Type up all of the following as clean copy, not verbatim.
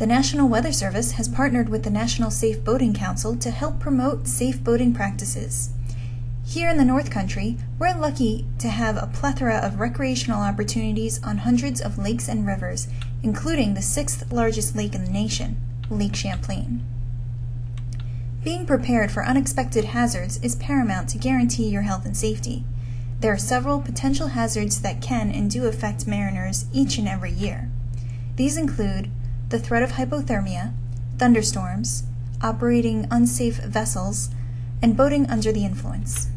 The National Weather Service has partnered with the National Safe Boating Council to help promote safe boating practices. Here in the North Country, we're lucky to have a plethora of recreational opportunities on hundreds of lakes and rivers, including the 6th largest lake in the nation, Lake Champlain. Being prepared for unexpected hazards is paramount to guarantee your health and safety. There are several potential hazards that can and do affect mariners each and every year. These include the threat of hypothermia, thunderstorms, operating unsafe vessels, and boating under the influence.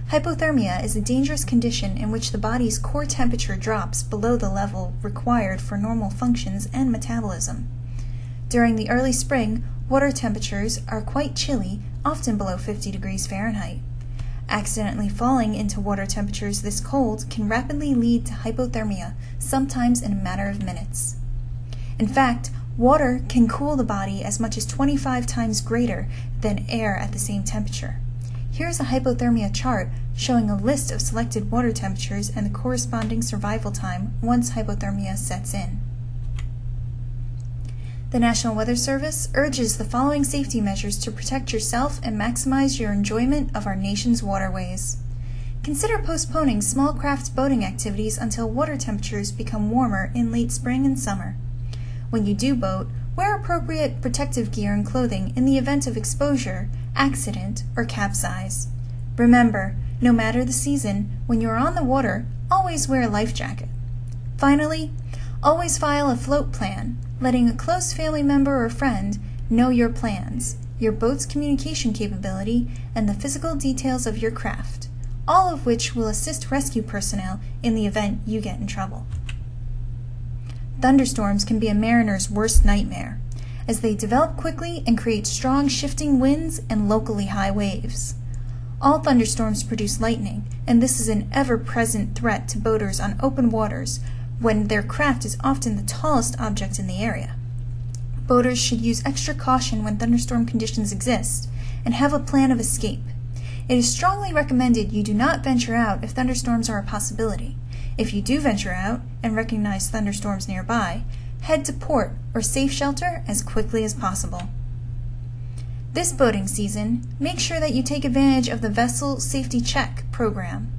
Hypothermia is a dangerous condition in which the body's core temperature drops below the level required for normal functions and metabolism. During the early spring, water temperatures are quite chilly, often below 50 degrees Fahrenheit. Accidentally falling into water temperatures this cold can rapidly lead to hypothermia, sometimes in a matter of minutes. In fact, water can cool the body as much as 25 times greater than air at the same temperature. Here's a hypothermia chart showing a list of selected water temperatures and the corresponding survival time once hypothermia sets in. The National Weather Service urges the following safety measures to protect yourself and maximize your enjoyment of our nation's waterways. Consider postponing small craft boating activities until water temperatures become warmer in late spring and summer. When you do boat, wear appropriate protective gear and clothing in the event of exposure, accident, or capsize. Remember, no matter the season, when you are on the water, always wear a life jacket. Finally, always file a float plan, letting a close family member or friend know your plans, your boat's communication capability, and the physical details of your craft, all of which will assist rescue personnel in the event you get in trouble. Thunderstorms can be a mariner's worst nightmare, as they develop quickly and create strong shifting winds and locally high waves. All thunderstorms produce lightning, and this is an ever-present threat to boaters on open waters when their craft is often the tallest object in the area. Boaters should use extra caution when thunderstorm conditions exist and have a plan of escape. It is strongly recommended you do not venture out if thunderstorms are a possibility. If you do venture out and recognize thunderstorms nearby, head to port or safe shelter as quickly as possible. This boating season, make sure that you take advantage of the Vessel Safety Check program,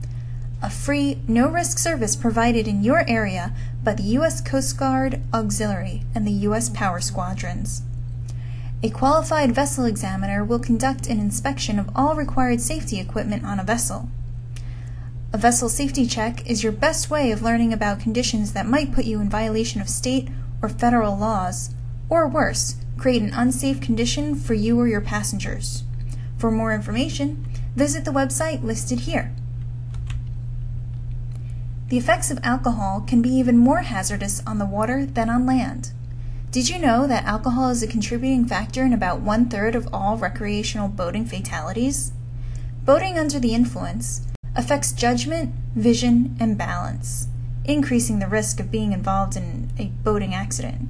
a free, no-risk service provided in your area by the U.S. Coast Guard Auxiliary and the U.S. Power Squadrons. A qualified vessel examiner will conduct an inspection of all required safety equipment on a vessel. A vessel safety check is your best way of learning about conditions that might put you in violation of state or federal laws, or worse, create an unsafe condition for you or your passengers. For more information, visit the website listed here. The effects of alcohol can be even more hazardous on the water than on land. Did you know that alcohol is a contributing factor in about 1/3 of all recreational boating fatalities? Boating under the influence affects judgment, vision, and balance, increasing the risk of being involved in a boating accident.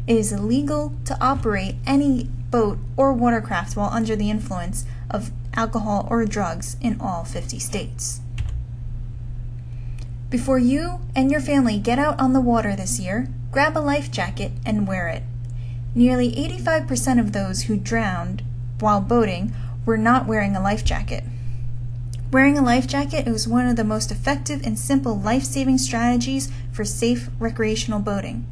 It is illegal to operate any boat or watercraft while under the influence of alcohol or drugs in all 50 states. Before you and your family get out on the water this year, grab a life jacket and wear it. Nearly 85% of those who drowned while boating were not wearing a life jacket. Wearing a life jacket is one of the most effective and simple life-saving strategies for safe recreational boating.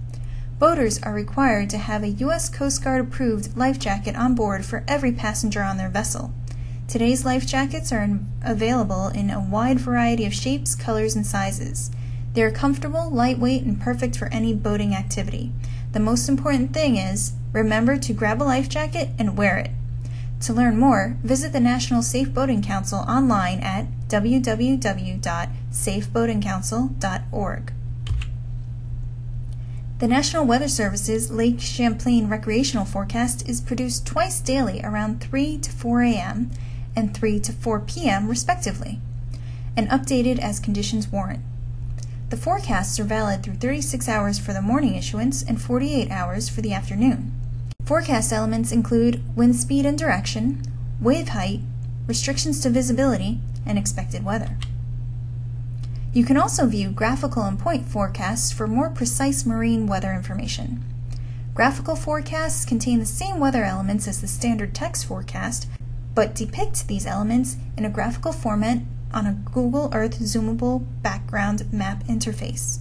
Boaters are required to have a U.S. Coast Guard approved life jacket on board for every passenger on their vessel. Today's life jackets are available in a wide variety of shapes, colors, and sizes. They are comfortable, lightweight, and perfect for any boating activity. The most important thing is, remember to grab a life jacket and wear it. To learn more, visit the National Safe Boating Council online at www.safeboatingcouncil.org. The National Weather Service's Lake Champlain recreational forecast is produced twice daily around 3 to 4 a.m. and 3 to 4 p.m. respectively, and updated as conditions warrant. The forecasts are valid through 36 hours for the morning issuance and 48 hours for the afternoon. Forecast elements include wind speed and direction, wave height, restrictions to visibility, and expected weather. You can also view graphical and point forecasts for more precise marine weather information. Graphical forecasts contain the same weather elements as the standard text forecast, but depict these elements in a graphical format on a Google Earth zoomable background map interface.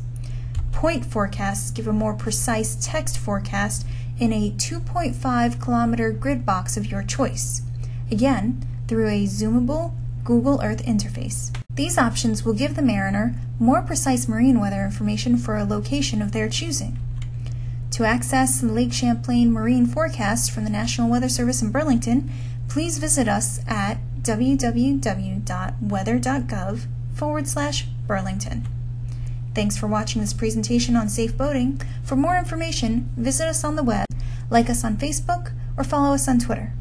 Point forecasts give a more precise text forecast in a 2.5-kilometer grid box of your choice, again through a zoomable Google Earth interface. These options will give the mariner more precise marine weather information for a location of their choosing. To access the Lake Champlain marine forecast from the National Weather Service in Burlington, please visit us at www.weather.gov/Burlington. Thanks for watching this presentation on safe boating. For more information, visit us on the web, like us on Facebook, or follow us on Twitter.